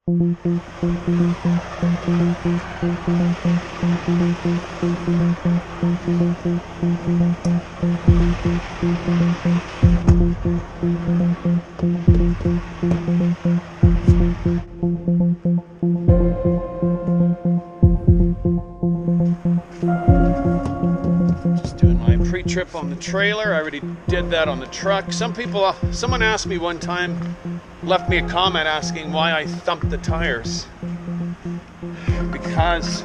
Just doing my pre-trip on the trailer. I already did that on the truck. Someone asked me one time, left me a comment asking why I thumped the tires. Because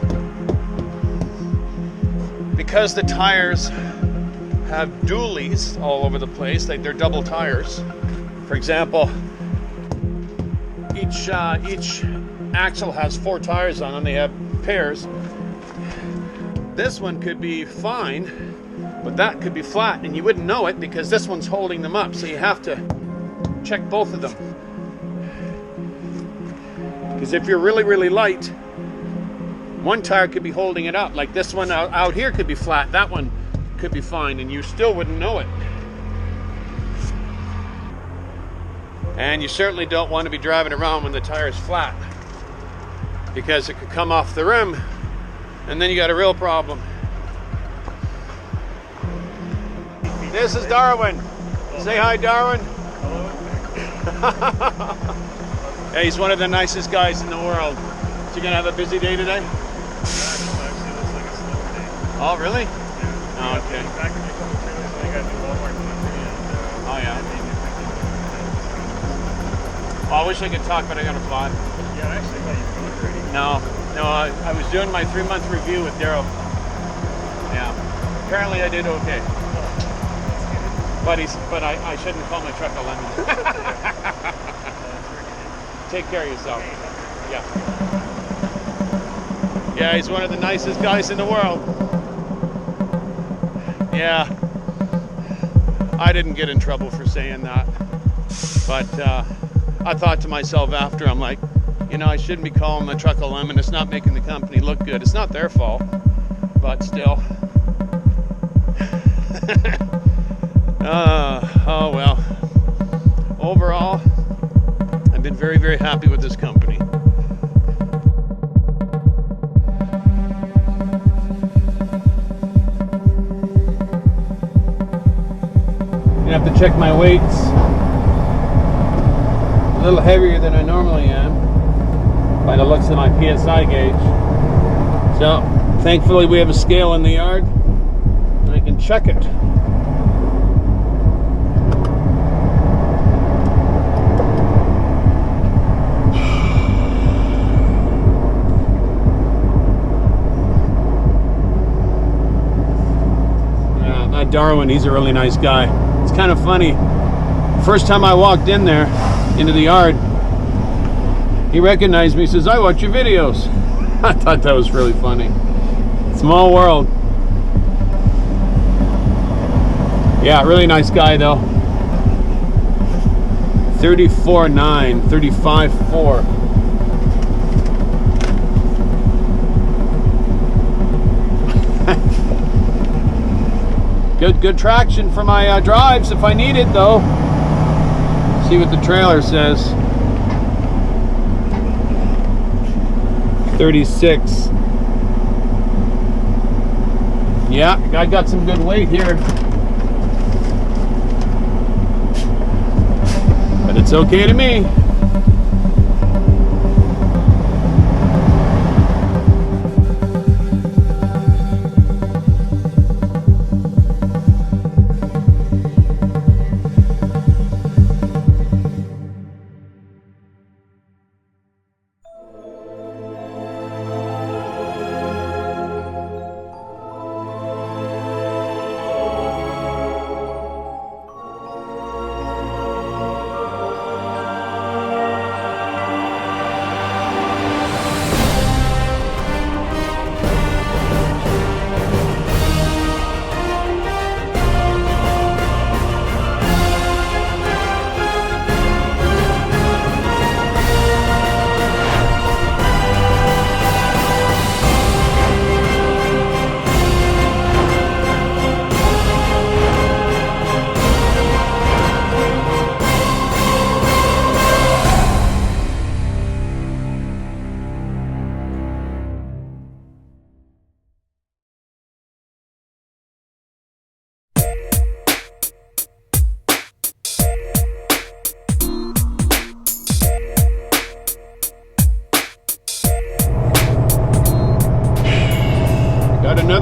the tires have dualies all over the place, like they're double tires. For example, each axle has 4 tires on them. They have pairs. This one could be fine, but that could be flat, and you wouldn't know it because this one's holding them up. So you have to check both of them. Because if you're really, really light, one tire could be holding it up. Like this one out here could be flat. That one could be fine, and you still wouldn't know it. And you certainly don't want to be driving around when the tire is flat, because it could come off the rim, and then you got a real problem. This is Darwin. Say hi, Darwin. Hello. Yeah, he's one of the nicest guys in the world. So you gonna have a busy day today? Yeah, actually looks like a slow day. Oh, really? Yeah. Oh, okay. Packaging a couple trailers, so you got the Walmart delivery and Oh, yeah. Oh, I wish I could talk, but I gotta fly. Yeah, I actually thought you were going already. No, I was doing my 3-month review with Daryl. Yeah. Apparently I did okay. But I shouldn't call my truck a lemon. Take care of yourself. Yeah. Yeah, he's one of the nicest guys in the world. Yeah. I didn't get in trouble for saying that. But I thought to myself after, I'm like, you know, I shouldn't be calling the truck a lemon. It's not making the company look good. It's not their fault, but still. Oh well. Overall, I've been very, very happy with this company. I have to check my weights. A little heavier than I normally am by the looks of my PSI gauge. So, thankfully we have a scale in the yard and I can check it. Darwin, he's a really nice guy. It's kind of funny. First time I walked in there, into the yard, he recognized me, says, I watch your videos. I thought that was really funny. Small world. Yeah, really nice guy though. 34.9, 35.4. Good traction for my drives if I need it though. See what the trailer says. 36. Yeah, I got some good weight here. But it's okay to me.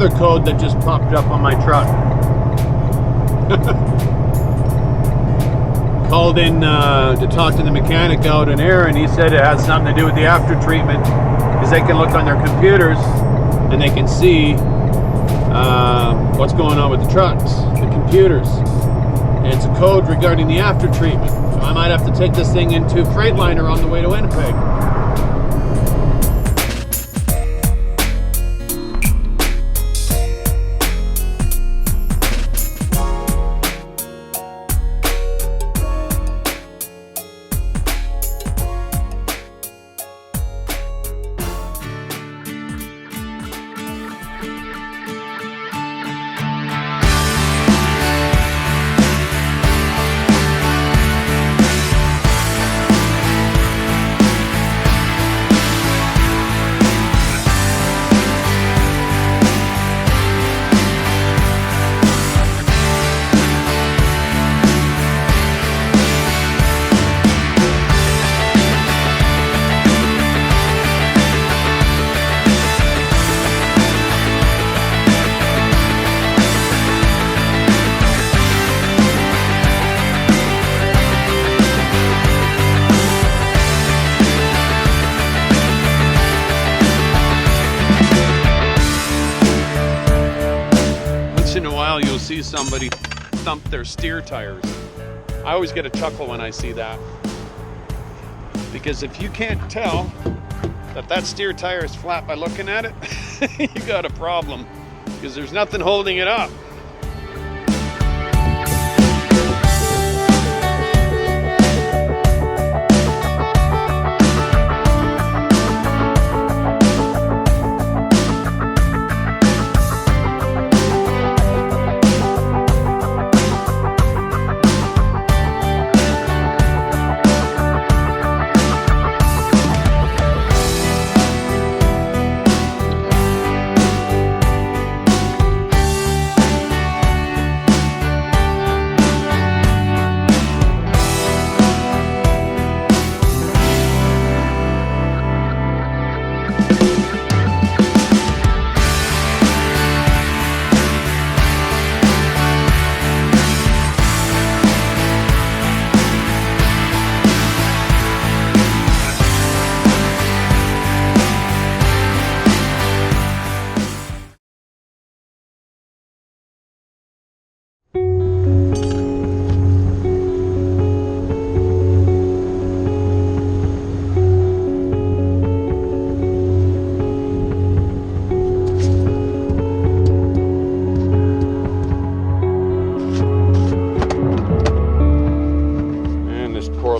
another code that just popped up on my truck. Called in to talk to the mechanic out in air, and he said it has something to do with the after treatment, because they can look on their computers and they can see what's going on with the trucks, the computers. And it's a code regarding the after treatment. So I might have to take this thing into Freightliner on the way to Winnipeg. You'll see somebody thump their steer tires. I always get a chuckle when I see that, because if you can't tell that that steer tire is flat by looking at it, you got a problem, because there's nothing holding it up.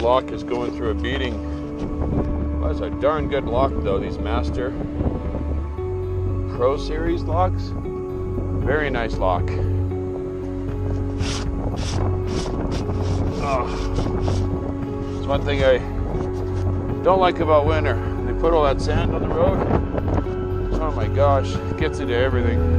Lock is going through a beating. Well, that's a darn good lock though, these Master Pro Series locks. Very nice lock. Oh. It's one thing I don't like about winter. They put all that sand on the road. Oh my gosh, it gets into everything.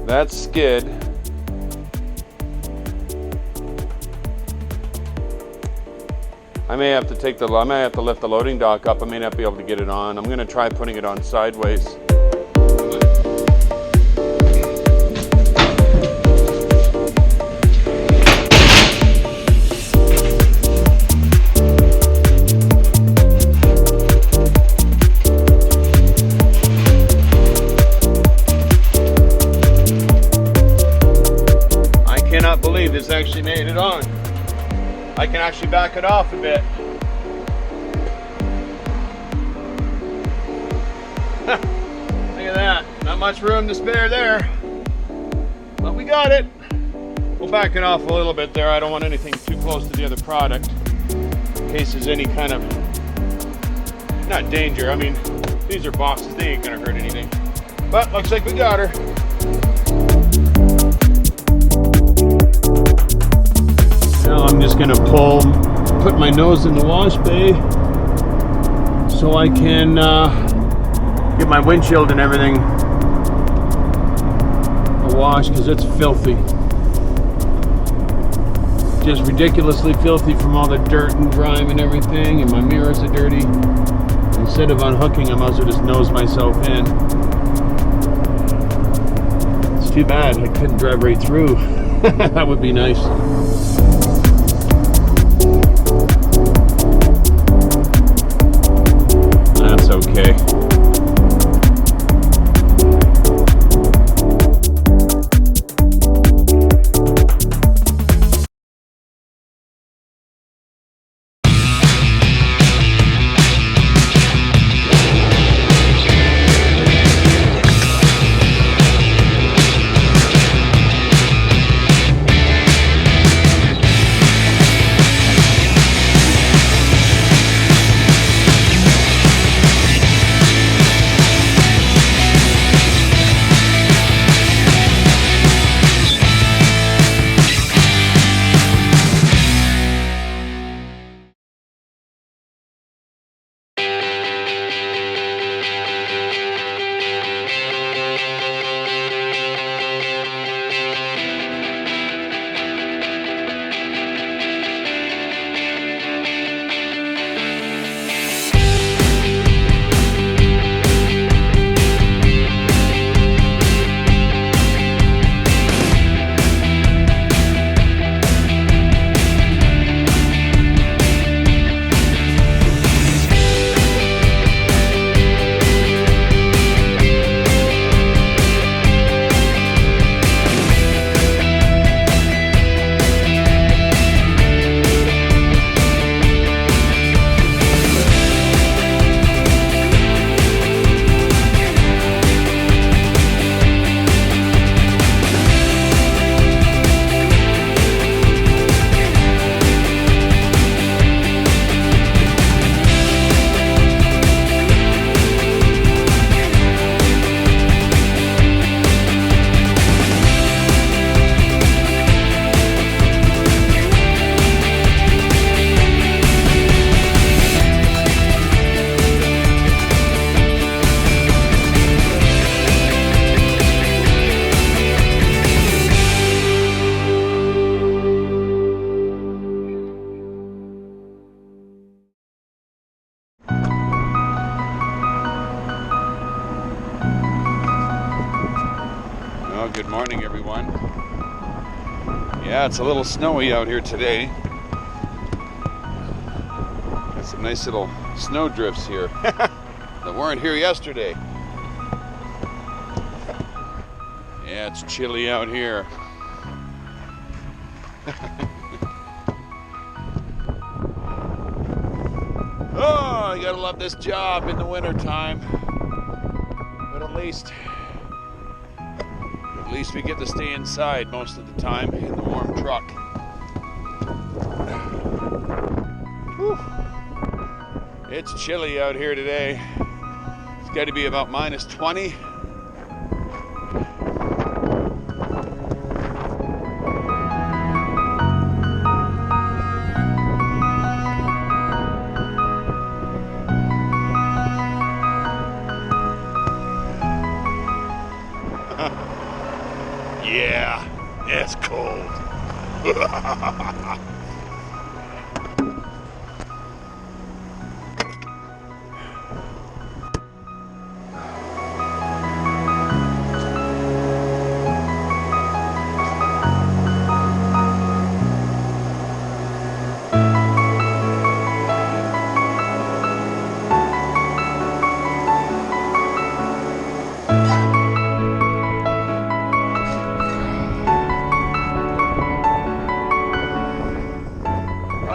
that skid I may have to lift the loading dock up. I may not be able to get it on. I'm going to try putting it on sideways. I cannot believe this actually made it on. I can actually back it off a bit. Look at that. Not much room to spare there. But we got it. We'll back it off a little bit there. I don't want anything too close to the other product. In case there's any kind of, not danger. I mean, these are boxes. They ain't gonna hurt anything. But looks like we got her. Now I'm just going to put my nose in the wash bay so I can get my windshield and everything a wash, because it's filthy. Just ridiculously filthy from all the dirt and grime and everything, and my mirrors are dirty. Instead of unhooking, I might as well just nose myself in. It's too bad I couldn't drive right through. That would be nice. That's okay. Good morning, everyone. Yeah, it's a little snowy out here today. Got some nice little snow drifts here that weren't here yesterday. Yeah, it's chilly out here. Oh, you gotta love this job in the wintertime. But at least we get to stay inside most of the time in the warm truck. Whew. It's chilly out here today. It's got to be about minus 20. Yeah, it's cold.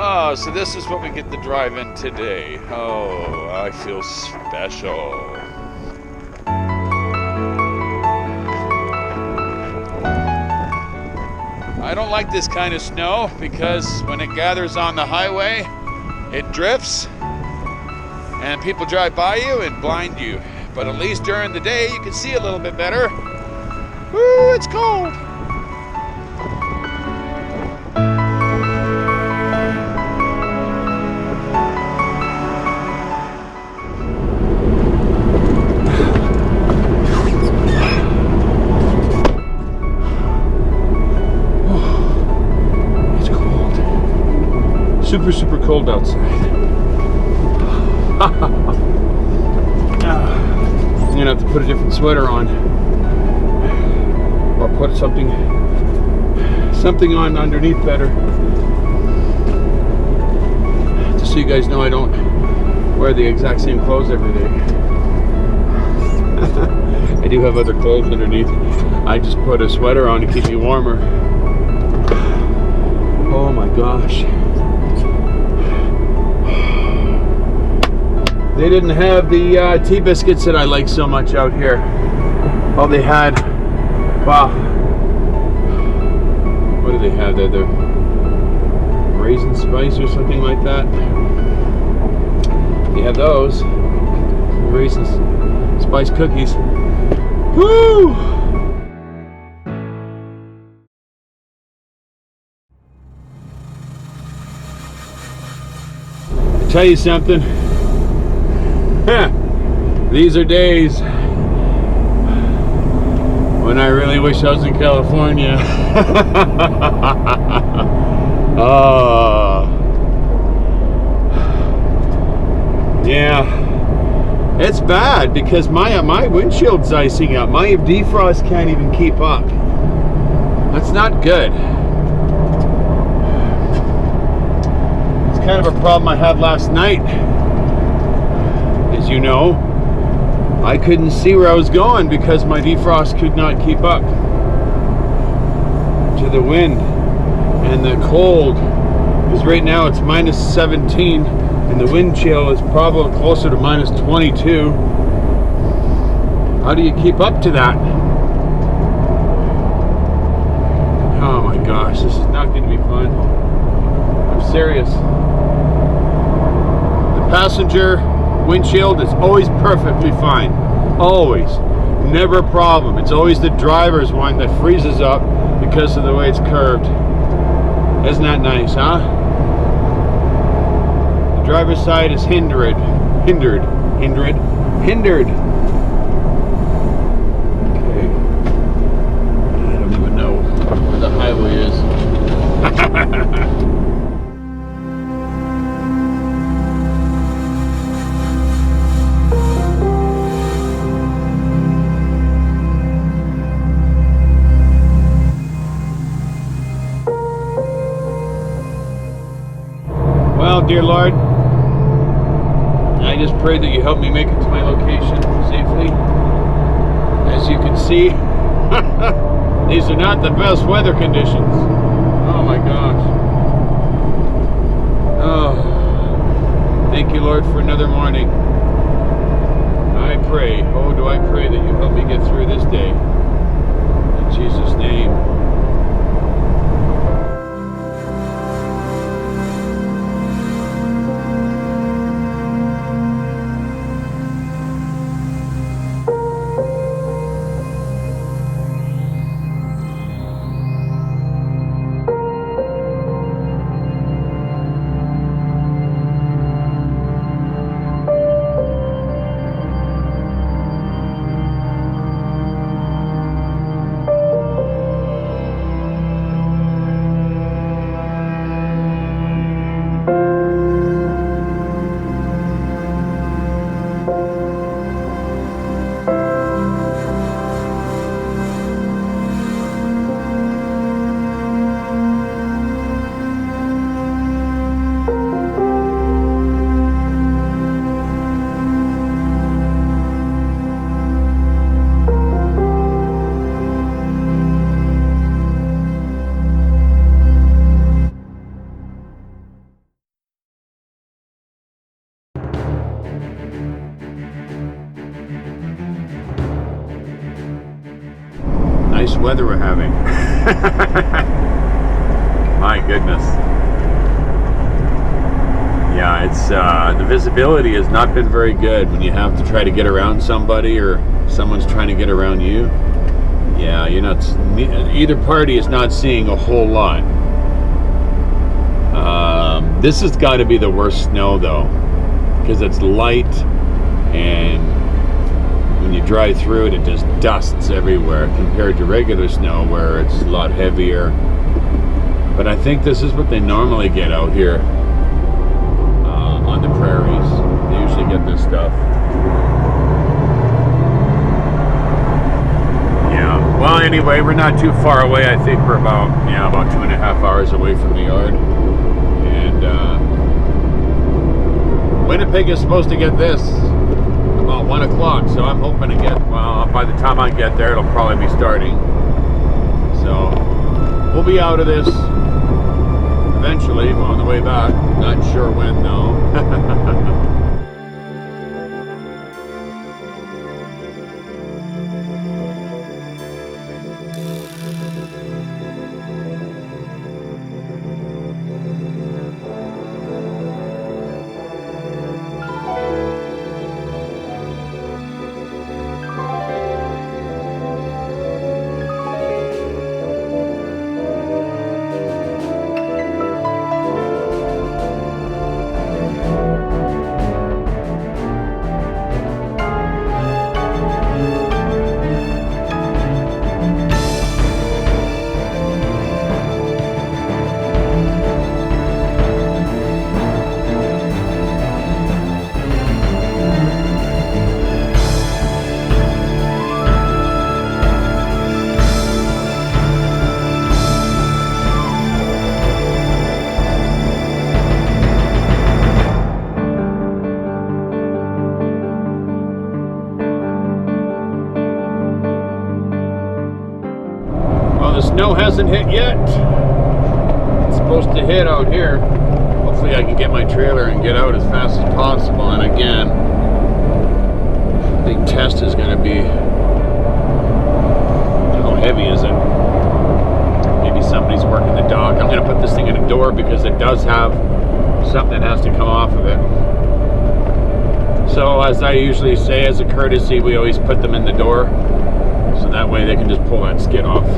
Oh, so this is what we get to drive in today. Oh, I feel special. I don't like this kind of snow because when it gathers on the highway, it drifts and people drive by you and blind you. But at least during the day, you can see a little bit better. Woo, it's cold. Super, super cold outside. I'm gonna have to put a different sweater on, or put something on underneath better. Just so you guys know, I don't wear the exact same clothes every day. I do have other clothes underneath. I just put a sweater on to keep me warmer. Oh my gosh. They didn't have the tea biscuits that I like so much out here. All they had, wow. What do they have there? The raisin spice or something like that. They have those. Raisin spice cookies. Woo! I'll tell you something. These are days when I really wish I was in California. Yeah, it's bad because my windshield's icing up. My defrost can't even keep up. That's not good. It's kind of a problem I had last night. As you know, I couldn't see where I was going because my defrost could not keep up to the wind and the cold. Because right now it's minus 17 and the wind chill is probably closer to minus 22. How do you keep up to that? Oh my gosh, this is not going to be fun. I'm serious. The passenger windshield is always perfectly fine. Always. Never a problem. It's always the driver's one that freezes up because of the way it's curved. Isn't that nice, huh? The driver's side is hindered. Okay. I don't even know where the highway is. Well, dear Lord, I just pray that you help me make it to my location safely. As you can see, these are not the best weather conditions. Oh my gosh. Oh, thank you, Lord, for another morning. I pray, oh, do I pray that you help me get through this day. In Jesus' name. nice weather we're having. My goodness. Yeah, it's the visibility has not been very good when you have to try to get around somebody or someone's trying to get around you. Yeah, you're not. Either party is not seeing a whole lot. This has got to be the worst snow though, because it's light, and when you drive through it, it just dusts everywhere compared to regular snow where it's a lot heavier. But I think this is what they normally get out here on the prairies. They usually get this stuff. Yeah. Well, anyway, we're not too far away. I think we're about 2.5 hours away from the yard. And Winnipeg is supposed to get this about 1 o'clock, so I'm hoping to get, well, by the time I get there, it'll probably be starting. So we'll be out of this eventually on the way back. Not sure when though. The snow hasn't hit yet. It's supposed to hit out here. Hopefully I can get my trailer and get out as fast as possible. And again, the big test is going to be, how heavy is it? Maybe somebody's working the dock. I'm going to put this thing in a door because it does have something that has to come off of it. So as I usually say, as a courtesy, we always put them in the door. So that way they can just pull that skid off.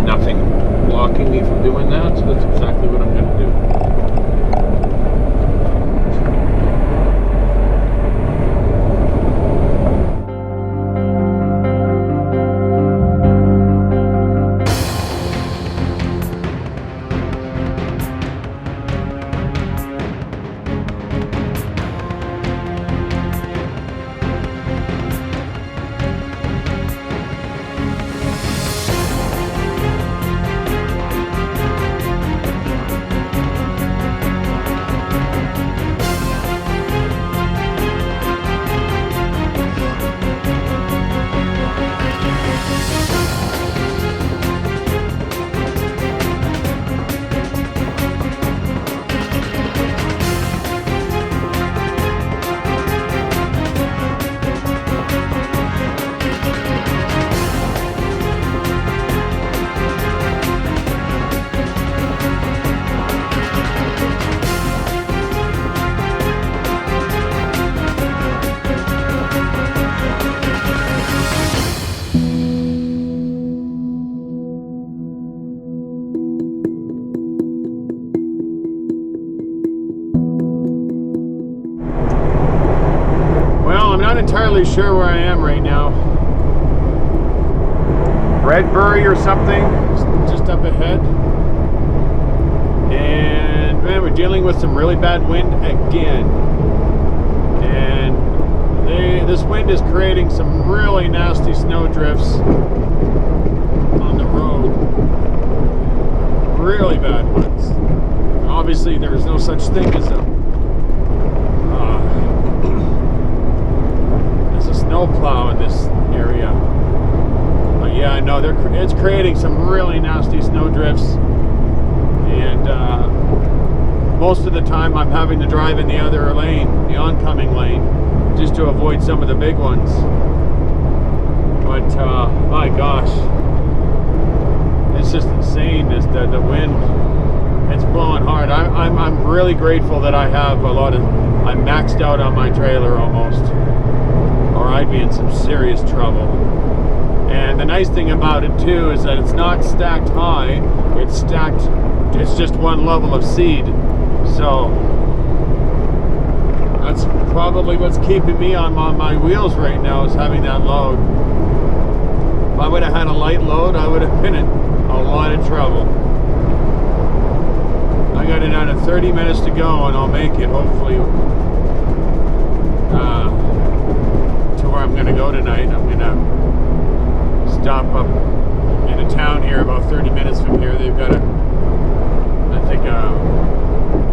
Nothing blocking me from doing that, so that's exactly what I'm going to do. Not entirely sure where I am right now. Redbury or something, just up ahead. And man, we're dealing with some really bad wind again. And this wind is creating some really nasty snow drifts on the road. Really bad ones. Obviously, there's no such thing as a snowplow in this area. But yeah, I know it's creating some really nasty snow drifts, and most of the time I'm having to drive in the other lane, the oncoming lane, just to avoid some of the big ones. insane. The wind, it's blowing hard. I'm really grateful that I have I'm maxed out on my trailer almost, or I'd be in some serious trouble. And the nice thing about it too is that it's not stacked high, it's just one level of seed. So that's probably what's keeping me on my wheels right now, is having that load. If I would have had a light load, I would have been in a lot of trouble. I got another 30 minutes to go and I'll make it, hopefully, to where I'm going to go tonight. I'm going to stop up in a town here about 30 minutes from here. They've got a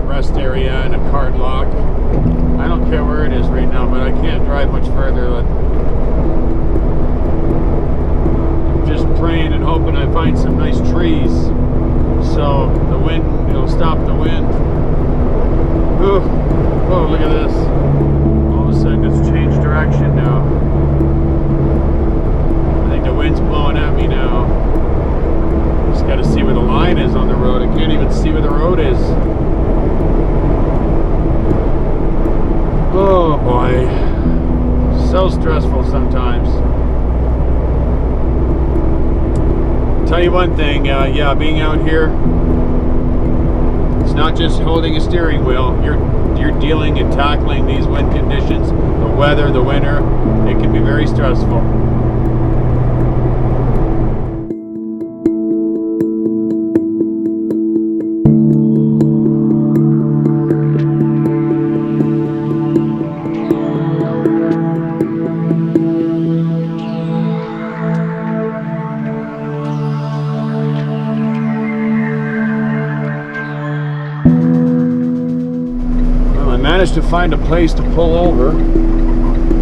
rest area and a cart lock. I don't care where it is right now, but I can't drive much further. I'm just praying and hoping I find some nice trees so the wind, it'll stop the wind. Ooh. Oh, look at this. All of a sudden it's changed direction now. I think the wind's blowing at me now. Just got to see where the line is on the road. I can't even see where the road is. Oh boy, so stressful sometimes. Tell you one thing, yeah, being out here, it's not just holding a steering wheel. You're dealing and tackling these wind conditions, the weather, the winter. It can be very stressful. Managed to find a place to pull over.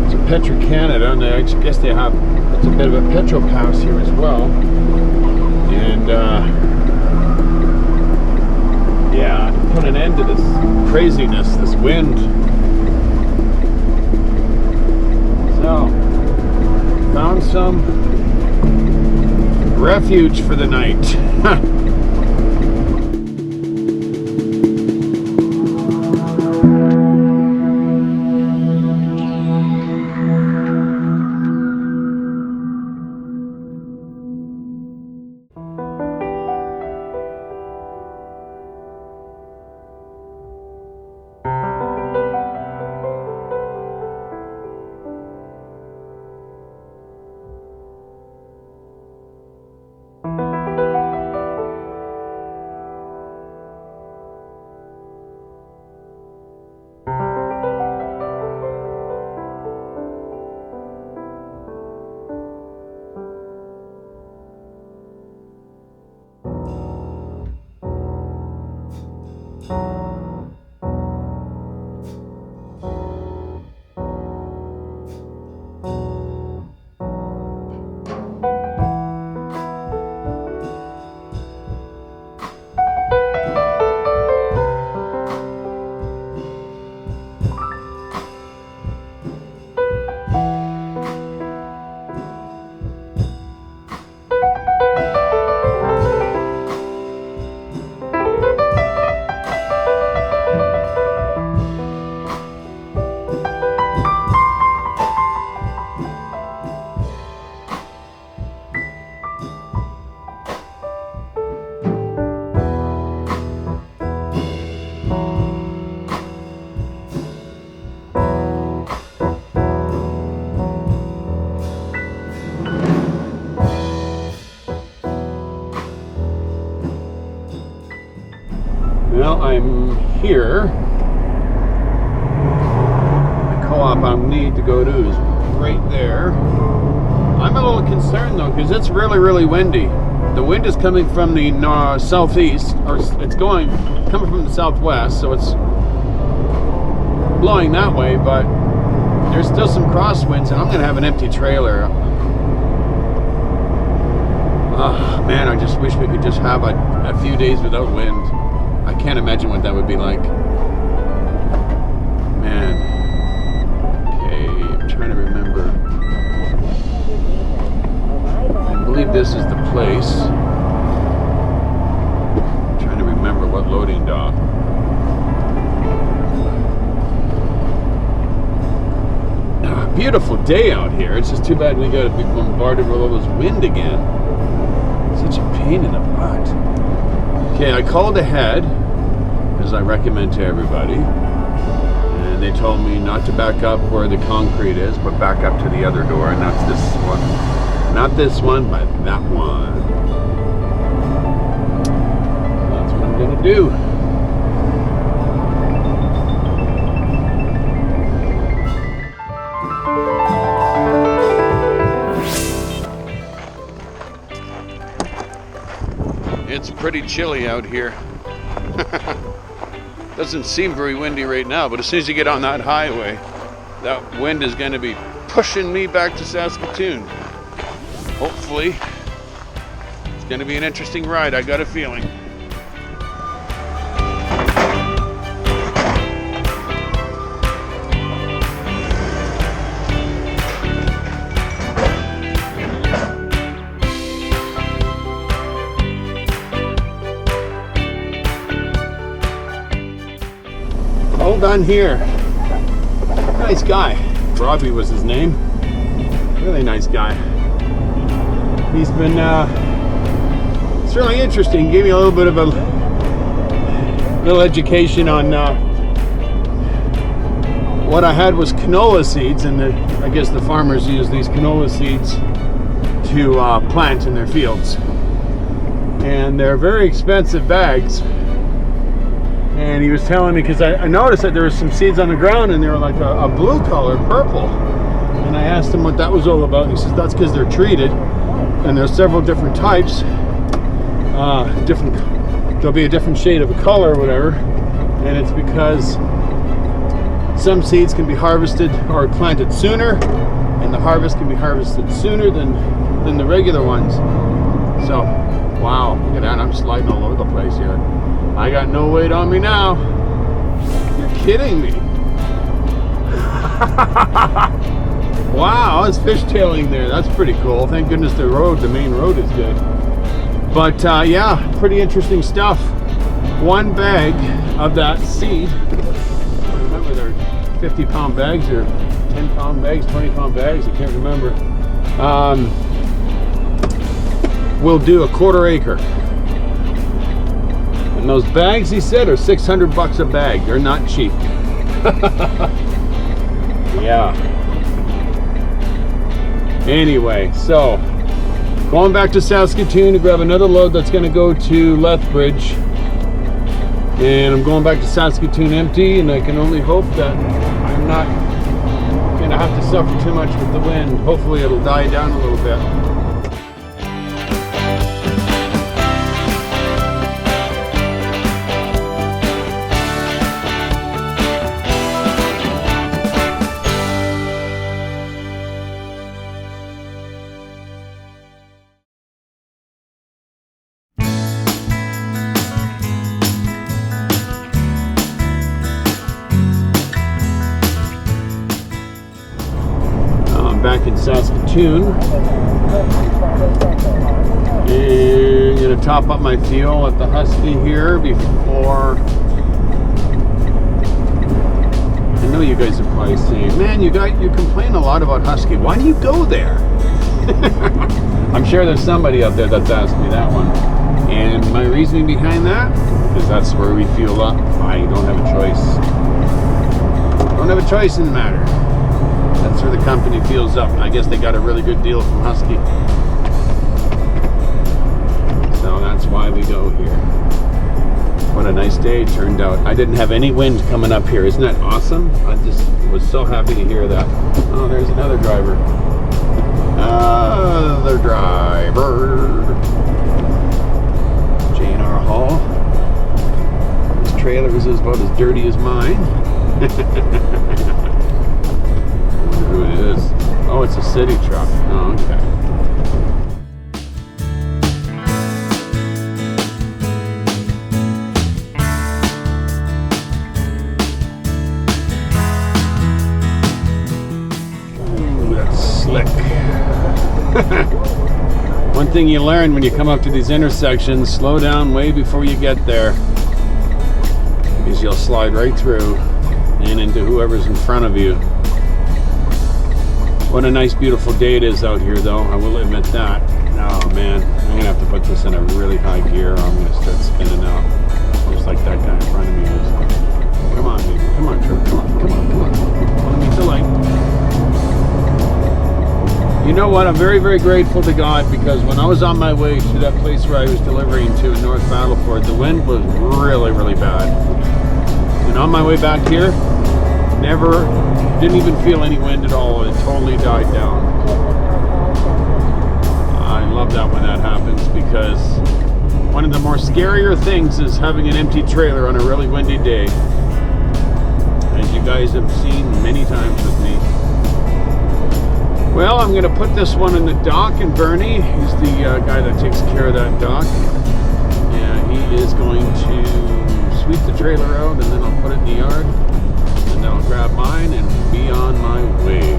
It's a Petro Canada, and I guess they have, it's a bit of a Petro Pass here as well. And yeah, to put an end to this craziness, this wind. So, found some refuge for the night. Well, I'm here. The co-op I need to go to is right there. I'm a little concerned though, because it's really, really windy. The wind is coming from the southeast, or it's coming from the southwest, so it's blowing that way, but there's still some crosswinds, and I'm going to have an empty trailer. Oh, man, I just wish we could just have a few days without wind. I can't imagine what that would be like. Man. Okay, I'm trying to remember. I believe this is the place. beautiful day out here. It's just too bad we got to be bombarded with all this wind again. Such a pain in the butt. Okay, I called ahead, as I recommend to everybody, and they told me not to back up where the concrete is, but back up to the other door, and that's this one. Not this one, but that one. That's what I'm gonna do. It's pretty chilly out here. Doesn't seem very windy right now, but as soon as you get on that highway, that wind is going to be pushing me back to Saskatoon. Hopefully, it's going to be an interesting ride. I got a feeling. All done here. Nice guy. Robbie was his name. Really nice guy. He's been, it's really interesting. Gave me a little bit of a little education on what I had was canola seeds, and I guess the farmers use these canola seeds to plant in their fields. And they're very expensive bags. And he was telling me, because I noticed that there were some seeds on the ground and they were like a blue color, purple. And I asked him what that was all about, and he says that's because they're treated, and there's several different types. There'll be a different shade of a color or whatever, and it's because some seeds can be harvested or planted sooner, and the harvest can be harvested sooner than the regular ones. So, wow, look at that, I'm sliding all over the place here. I got no weight on me now. You're kidding me. Wow, I was fishtailing there. That's pretty cool. Thank goodness the main road is good. But yeah, pretty interesting stuff. One bag of that seed, I remember they're 50-pound bags or 10-pound bags, 20-pound bags, I can't remember. We'll do a quarter acre. And those bags, he said, are $600 a bag. They're not cheap. Yeah. Anyway, so going back to Saskatoon to grab another load that's going to go to Lethbridge. And I'm going back to Saskatoon empty, and I can only hope that I'm not going to have to suffer too much with the wind. Hopefully it'll die down a little bit. Back in Saskatoon, and I'm going to top up my fuel at the Husky here before. I know you guys are probably saying, man, you complain a lot about Husky, why do you go there? I'm sure there's somebody out there that's asked me that one, and my reasoning behind that is that's where we fuel up. I don't have a choice in the matter. That's where the company fuels up. I guess they got a really good deal from Husky. So that's why we go here. What a nice day it turned out. I didn't have any wind coming up here. Isn't that awesome? I just was so happy to hear that. Oh, there's another driver. Another driver. J&R Hall. This trailer is about as dirty as mine. Who it is? Oh, it's a city truck. Oh, okay. Ooh, that's slick. One thing you learn when you come up to these intersections, slow down way before you get there, because you'll slide right through and into whoever's in front of you. What a nice, beautiful day it is out here, though. I will admit that. Oh man, I'm gonna have to put this in a really high gear, or I'm gonna start spinning out, just like that guy in front of me is. Come on, baby. Come on, Trevor. Come on. Come on. Come on. Let me meet the light. You know what? I'm very, very grateful to God, because when I was on my way to that place where I was delivering to in North Battleford, the wind was really, really bad. And on my way back here, didn't even feel any wind at all. It totally died down. I love that when that happens, because one of the more scarier things is having an empty trailer on a really windy day, as you guys have seen many times with me. Well, I'm going to put this one in the dock, and Bernie, he's the guy that takes care of that dock. Yeah, he is going to sweep the trailer out, and then I'll put it in the yard, and then I'll grab mine and be on my way.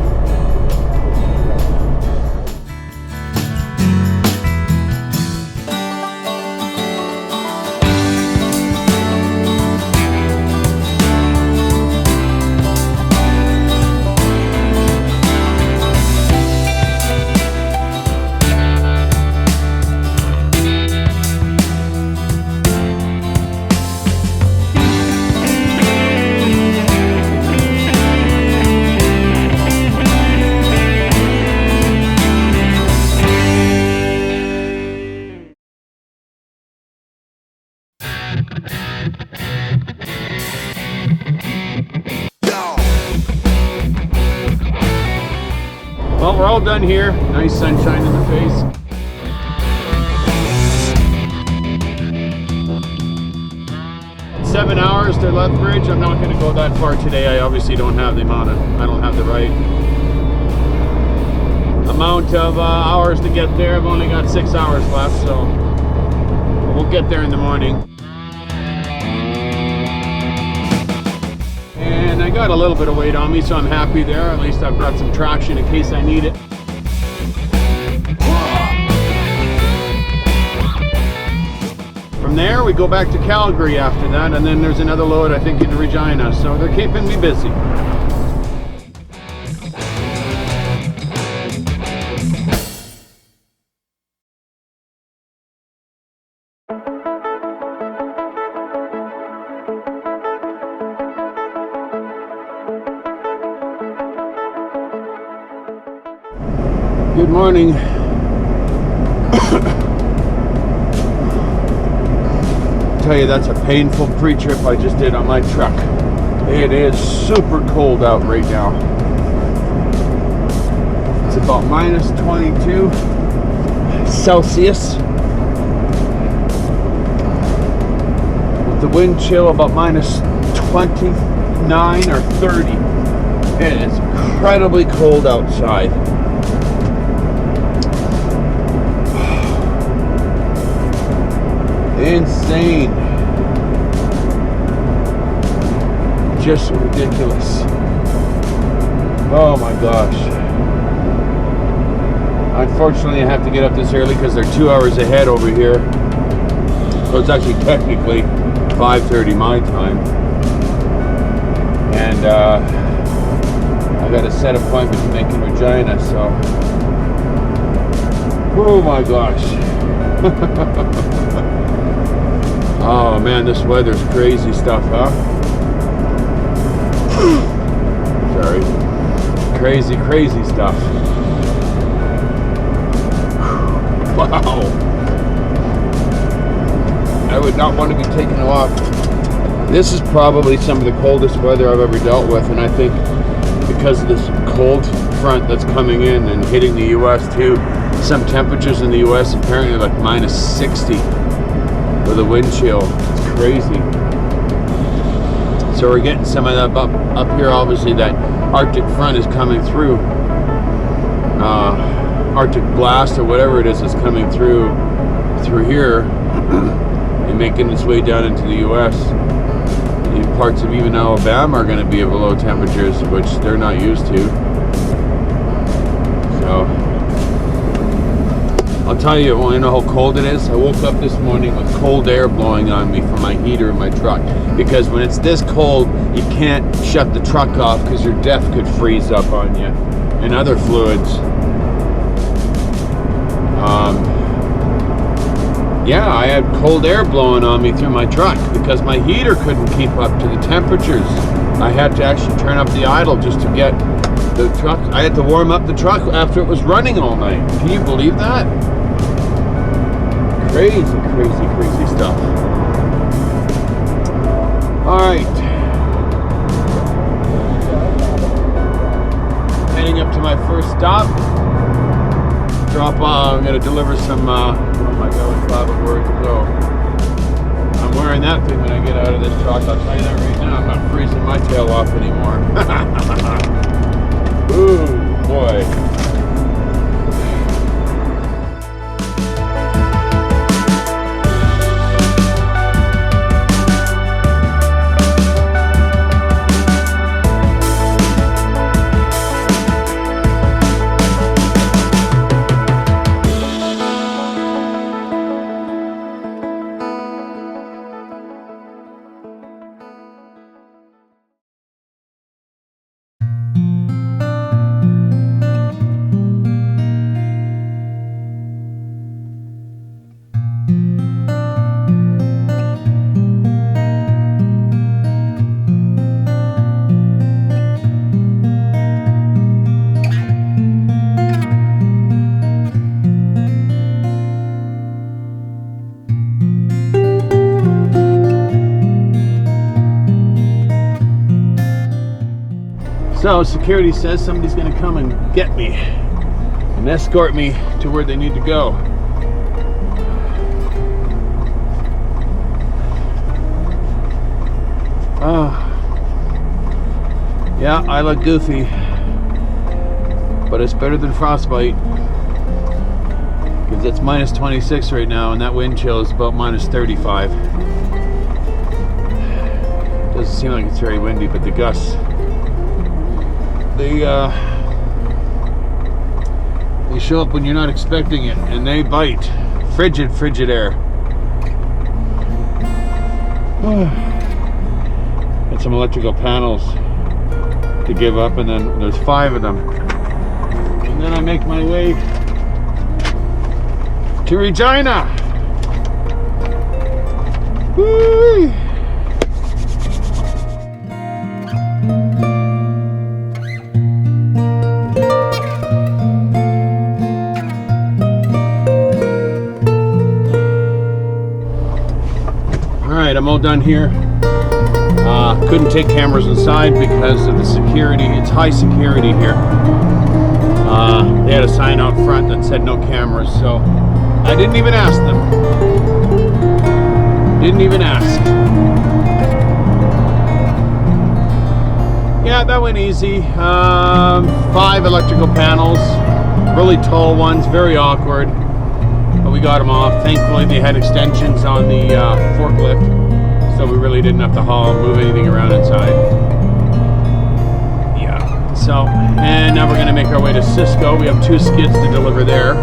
Well, we're all done here. Nice sunshine in the face. It's 7 hours to Lethbridge. I'm not going to go that far today. I obviously don't have the I don't have the right amount of hours to get there. I've only got 6 hours left, so we'll get there in the morning. And I got a little bit of weight on me, so I'm happy there. At least I've got some traction in case I need it. From there, we go back to Calgary after that, and then there's another load, I think, in Regina. So they're keeping me busy. Good morning. Tell you, that's a painful pre-trip I just did on my truck. It is super cold out right now. It's about minus 22 Celsius. With the wind chill about minus 29 or 30. It is incredibly cold outside. Insane. Just ridiculous. Oh my gosh. Unfortunately, I have to get up this early because they're 2 hours ahead over here. So it's actually technically 5:30 my time. And I got a set appointment to make in Regina, so. Oh my gosh. Oh man, this weather's crazy stuff, huh? Sorry. Crazy, crazy stuff. Wow. I would not want to be taking a walk. This is probably some of the coldest weather I've ever dealt with, and I think because of this cold front that's coming in and hitting the US too, some temperatures in the US apparently like minus 60 with a wind chill. It's crazy. So we're getting some of that up here. Obviously that Arctic front is coming through. Arctic blast or whatever it is coming through here and making its way down into the US. In parts of even Alabama are going to be at below temperatures, which they're not used to. So I'll tell you, well, you know how cold it is? I woke up this morning with cold air blowing on me from my heater in my truck. Because when it's this cold, you can't shut the truck off because your DEF could freeze up on you. and other fluids. Yeah, I had cold air blowing on me through my truck because my heater couldn't keep up to the temperatures. I had to actually turn up the idle just to get the truck. I had to warm up the truck after it was running all night. Can you believe that? Crazy, crazy, crazy stuff. All right. Heading up to my first stop. I'm going to deliver some, oh my God, where to go. I'm wearing that thing when I get out of this truck. I'll tell you that right now. I'm not freezing my tail off anymore. Ooh, boy. So security says somebody's going to come and get me and escort me to where they need to go. Yeah, I look goofy, but it's better than frostbite because it's minus 26 right now and that wind chill is about minus 35. Doesn't seem like it's very windy, but the gusts, they show up when you're not expecting it, and they bite. Frigid air. Got some electrical panels to give up, and then there's 5 of them. And then I make my way to Regina. Woo! I'm all done here. Couldn't take cameras inside because of the security. It's high security here. They had a sign out front that said no cameras, so I didn't even ask them. Didn't even ask. Yeah, that went easy. 5 electrical panels, really tall ones, very awkward. But we got them off. Thankfully, they had extensions on the forklift, so we really didn't have to move anything around inside. Yeah. So, and now we're going to make our way to Cisco. We have 2 skids to deliver there,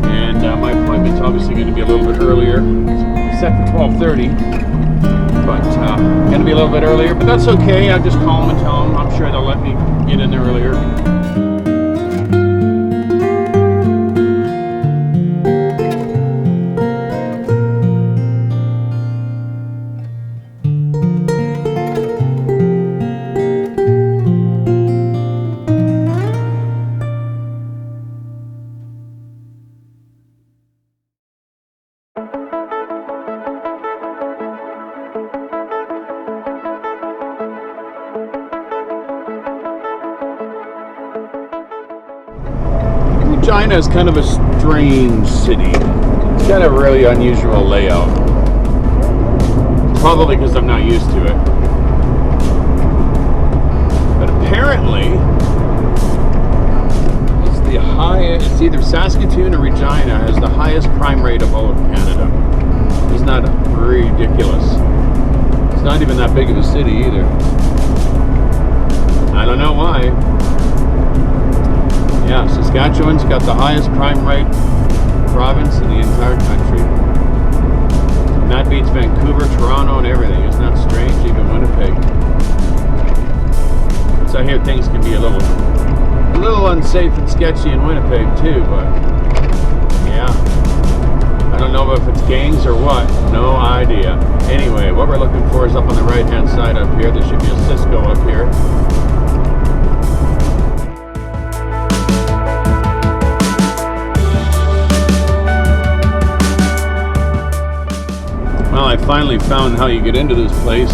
and my appointment's obviously going to be a little bit earlier. It's set for 12:30, but going to be a little bit earlier. But that's okay. I'll just call them and tell them. I'm sure they'll let me get in there earlier. Regina is kind of a strange city. It's got a really unusual layout. Probably because I'm not used to it. But apparently, it's either Saskatoon or Regina has the highest crime rate of all of Canada. Isn't that ridiculous? It's not even that big of a city either. I don't know why. Yeah, Saskatchewan's got the highest crime rate province in the entire country. And that beats Vancouver, Toronto, and everything. Isn't that strange? Even Winnipeg. So I hear things can be a little little unsafe and sketchy in Winnipeg too, but yeah. I don't know if it's gangs or what. No idea. Anyway, what we're looking for is up on the right-hand side up here. There should be a Cisco up here. Well, I finally found how you get into this place.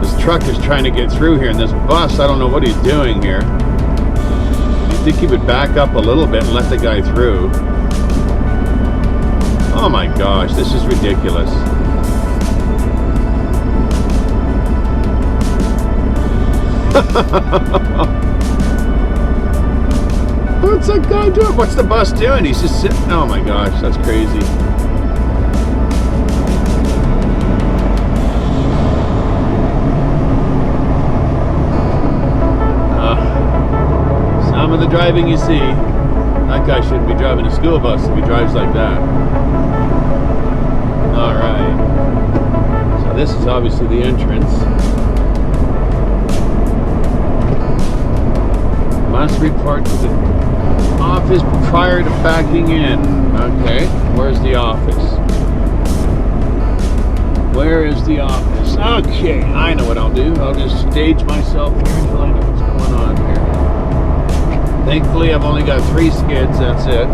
This truck is trying to get through here, and this bus, I don't know what he's doing here. You'd think he would back up a little bit and let the guy through. Oh my gosh, this is ridiculous. What's that guy doing? What's the bus doing? He's just sitting. Oh my gosh, that's crazy. Some of the driving you see. That guy shouldn't be driving a school bus if he drives like that. Alright. So this is obviously the entrance. Must report to the office prior to backing in. Okay. Where's the office? Where is the office? Okay. I know what I'll do. I'll just stage myself here until I know what's going on here. Thankfully, I've only got 3 skids, that's it.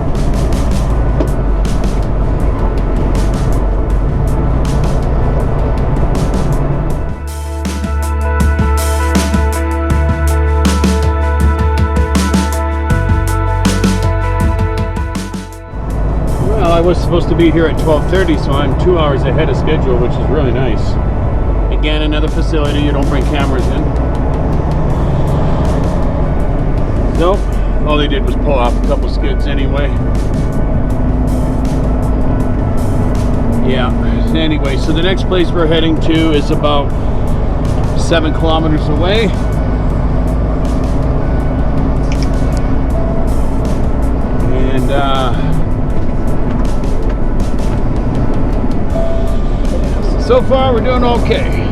Well, I was supposed to be here at 12:30, so I'm 2 hours ahead of schedule, which is really nice. Again, another facility, you don't bring cameras in. Nope. All they did was pull off a couple skids anyway. Yeah. Anyway, so the next place we're heading to is about 7 kilometers away. And so far we're doing okay.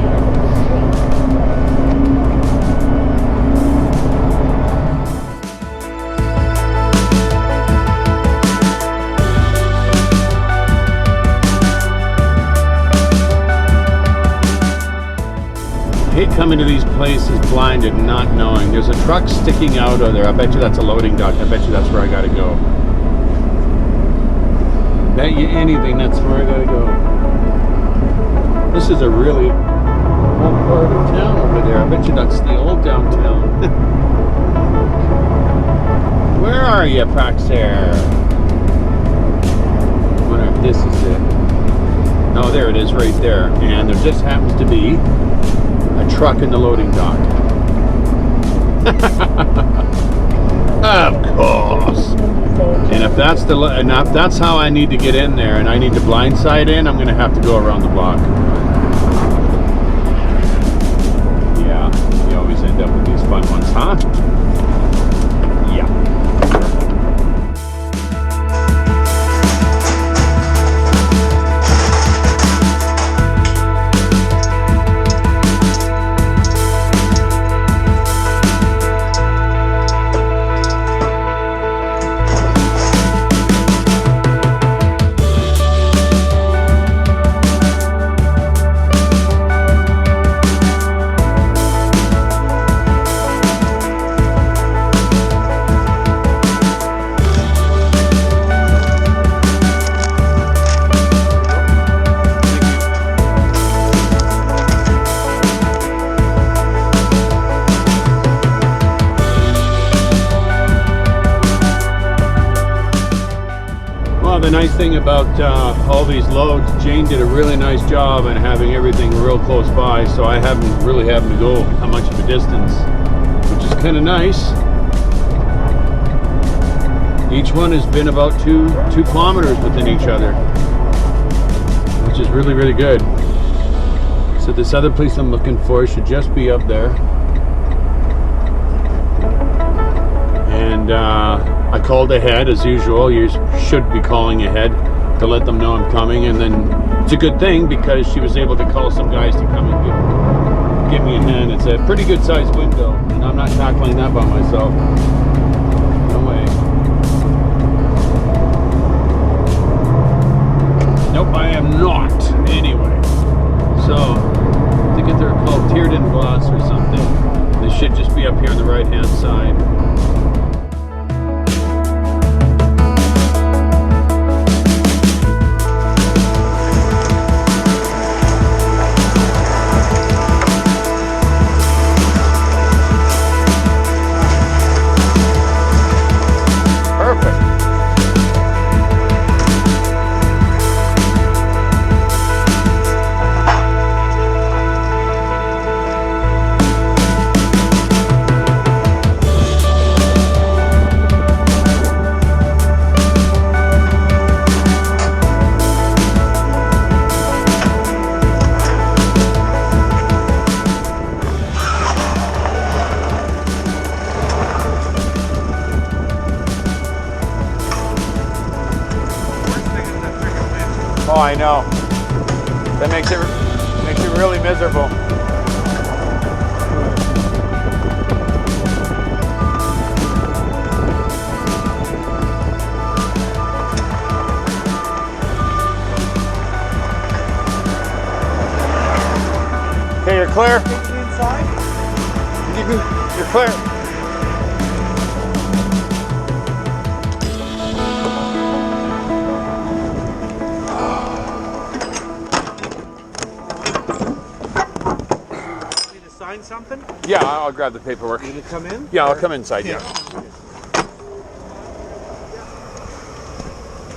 I hate coming to these places blind and not knowing. There's a truck sticking out of there. I bet you that's a loading dock. I bet you that's where I gotta go. Bet you anything that's where I gotta go. This is a really old part of town over there. I bet you that's the old downtown. Where are you, Praxair? I wonder if this is it. Oh, there it is right there. And there just happens to be a truck in the loading dock. Of course. And if that's if that's how I need to get in there, and I need to blindside in, I'm going to have to go around the block. Yeah, you always end up with these fun ones, huh? Yeah. The nice thing about all these loads, Jane did a really nice job in having everything real close by, so I haven't really having to go how much of a distance, which is kind of nice. Each one has been about two kilometers within each other, which is really, really good. So this other place I'm looking for should just be up there. And I called ahead as usual. You should be calling ahead to let them know I'm coming, and then it's a good thing because she was able to call some guys to come and give me a hand. It's a pretty good sized window, and I'm not tackling that by myself. away. Nope, I am not. Anyway, so I think they're called tiered in glass or something. They should just be up here on the right-hand side. Oh, I know. That makes it really miserable. Okay, you're clear. Inside? You're clear. Sign something? Yeah, I'll grab the paperwork. You gonna come in? Yeah, I'll come inside, yeah.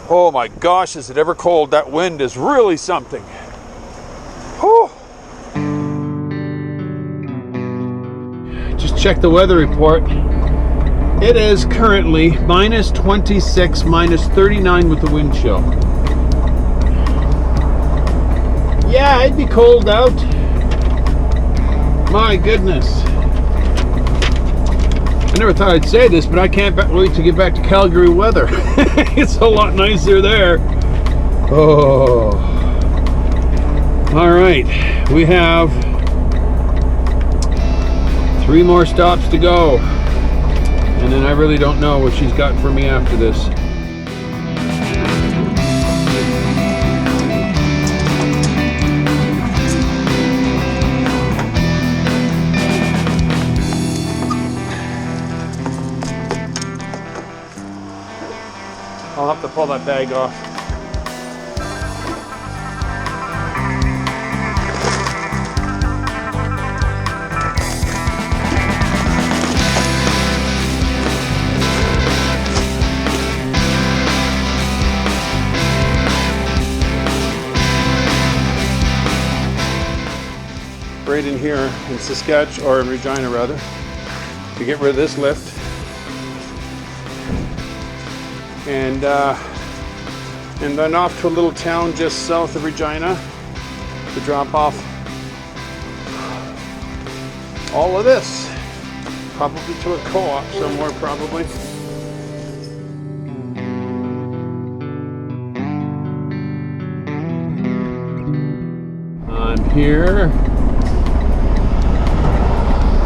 Oh my gosh, is it ever cold? That wind is really something. Whew. Just check the weather report. It is currently minus 26, minus 39 with the wind chill. Yeah, it'd be cold out. My goodness. I never thought I'd say this, but I can't wait to get back to Calgary weather. It's a lot nicer there. Oh. All right. We have 3 more stops to go. And then I really don't know what she's got for me after this. I'll have to pull that bag off. Right in here in Saskatchewan, or in Regina rather, to get rid of this lift. And then off to a little town just south of Regina to drop off all of this, probably to a co-op somewhere probably. I'm here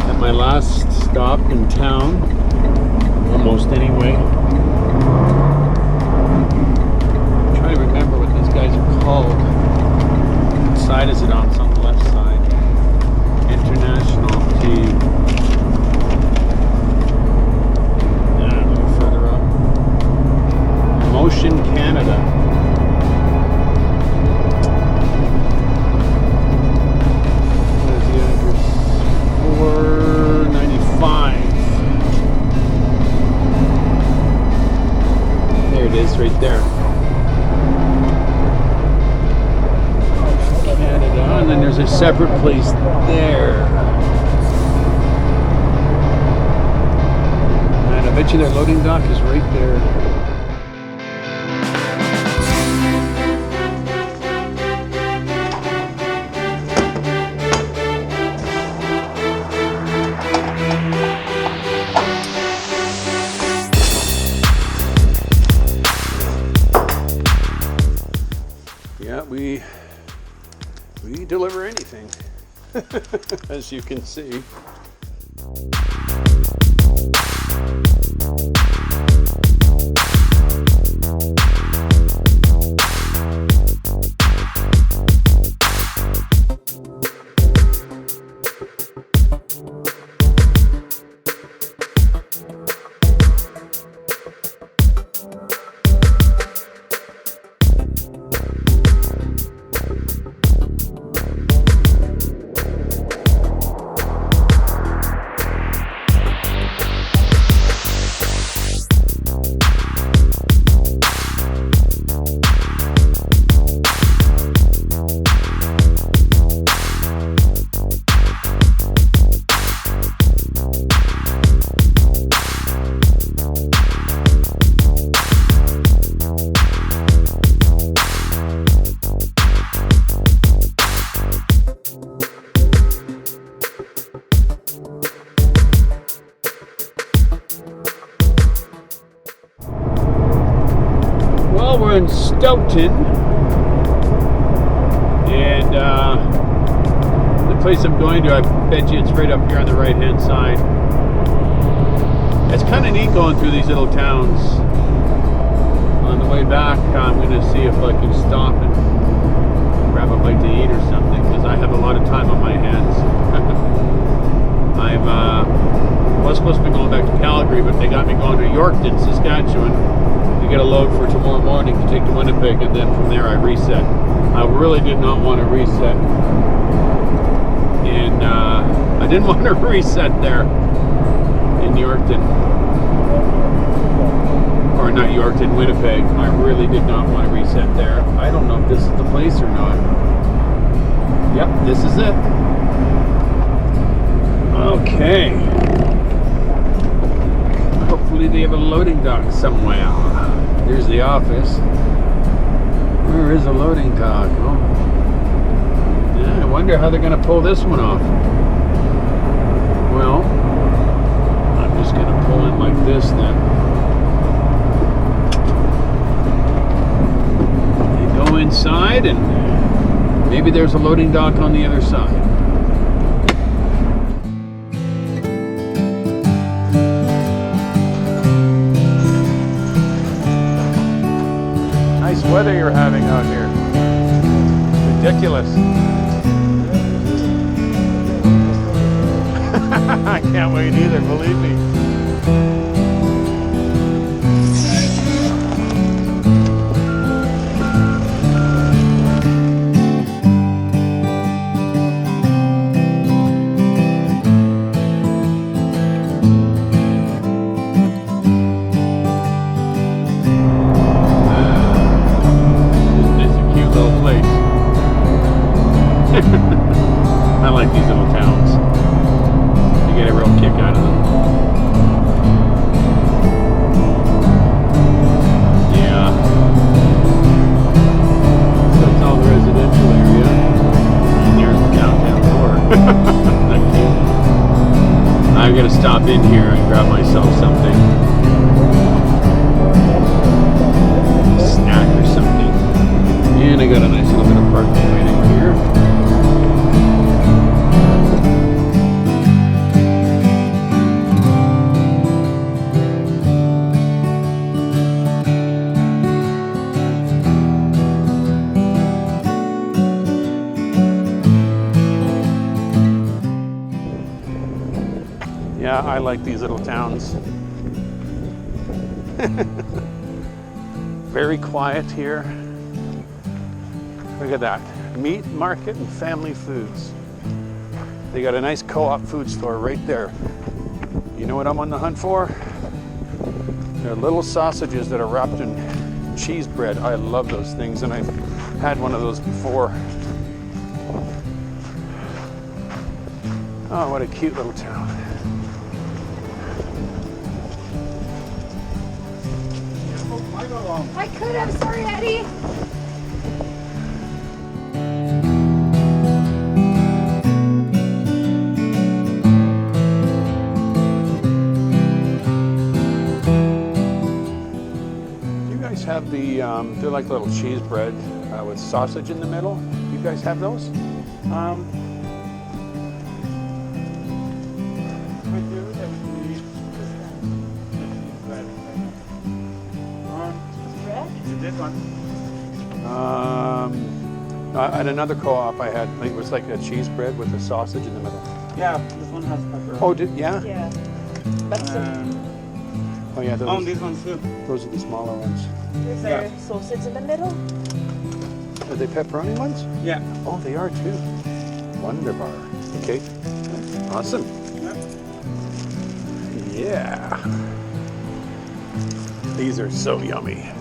at my last stop in town, almost anyway. Remember what these guys are called. What side is it on? It's on the left side. International team. Yeah, a little further up. Motion Canada. What is the address? 495. There it is, right there. And then there's a separate place there. And I bet you their loading dock is right there. Yeah, we deliver anything, as you can see. in Stoughton, and the place I'm going to, I bet you it's right up here on the right-hand side. It's kind of neat going through these little towns. On the way back, I'm going to see if I can stop and grab a bite to eat or something, because I have a lot of time on my hands. Was supposed to be going back to Calgary, but they got me going to Yorkton, Saskatchewan, to get a load for tomorrow morning to take to Winnipeg, and then from there I reset. I really did not want to reset, and I didn't want to reset there in Yorkton, or not Yorkton, Winnipeg. I really did not want to reset there. I don't know if this is the place or not. Yep, this is it. Okay. Hopefully they have a loading dock somewhere. There's the office. Where is a loading dock? Oh. Yeah, I wonder how they're going to pull this one off. Well, I'm just going to pull in like this then. You go inside, and maybe there's a loading dock on the other side. Nice weather you're having out here. Ridiculous. I can't wait either, believe me. I like these little towns. You get a real kick out of them. Yeah. So it's all the residential area. And there's the downtown core. Isn't that cute? I'm going to stop in here and grab myself something. A snack or something. And I got a nice little bit of parking waiting here. Yeah, I like these little towns. Very quiet here. Look at that. Meat market and family foods. They got a nice co-op food store right there. You know what I'm on the hunt for? They're little sausages that are wrapped in cheese bread. I love those things, and I've had one of those before. Oh, what a cute little town. I could. I'm sorry, Eddie. Do you guys have the, they're like little cheese bread with sausage in the middle? Do you guys have those? At another co-op I had, it was like a cheese bread with a sausage in the middle. Yeah, this one has pepper. Oh, yeah? Yeah. That's Oh yeah, those, these ones too. those are the smaller ones. Is there sausage in the middle? Are they pepperoni ones? Yeah. Oh, they are too. Wonderbar. Okay. Awesome. Yeah. These are so yummy.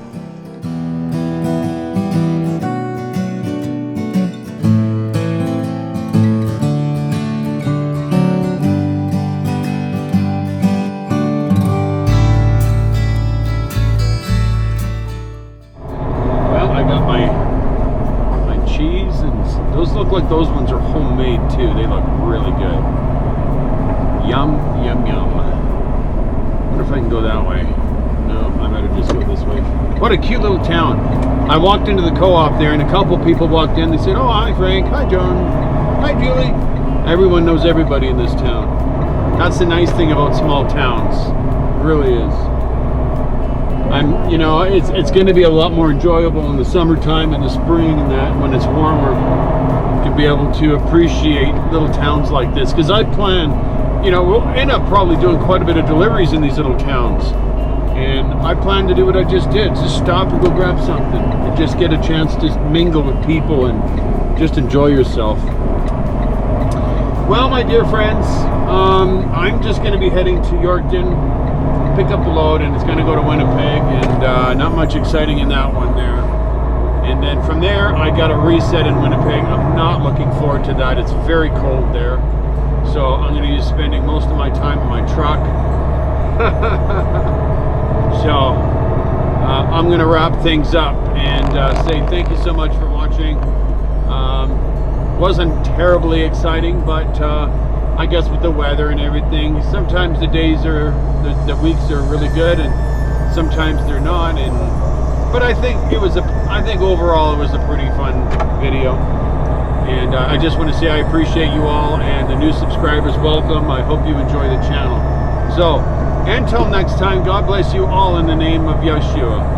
Look like those ones are homemade too. They look really good. Yum, yum, yum. Wonder if I can go that way. No, I better just go this way. What a cute little town. I walked into the co-op there, and a couple people walked in. They said, "Oh, hi Frank, hi John, hi Julie." Everyone knows everybody in this town. That's the nice thing about small towns. It really is. You know, it's going to be a lot more enjoyable in the summertime and the spring and that when it's warmer to be able to appreciate little towns like this. Because I plan, you know, we'll end up probably doing quite a bit of deliveries in these little towns. And I plan to do what I just did. Just stop and go grab something. And just get a chance to mingle with people and just enjoy yourself. Well, my dear friends, I'm just going to be heading to Yorkton, pick up the load, and it's going to go to Winnipeg. And not much exciting in that one there. And then from there, I got a reset in Winnipeg. I'm not looking forward to that. It's very cold there. So I'm going to be spending most of my time in my truck. So I'm going to wrap things up and say thank you so much for watching. Wasn't terribly exciting, but I guess with the weather and everything, sometimes the days are, the weeks are really good, and sometimes they're not. But I think I think overall it was a pretty fun video. And I just want to say I appreciate you all, and the new subscribers, welcome. I hope you enjoy the channel. So, until next time, God bless you all in the name of Yeshua.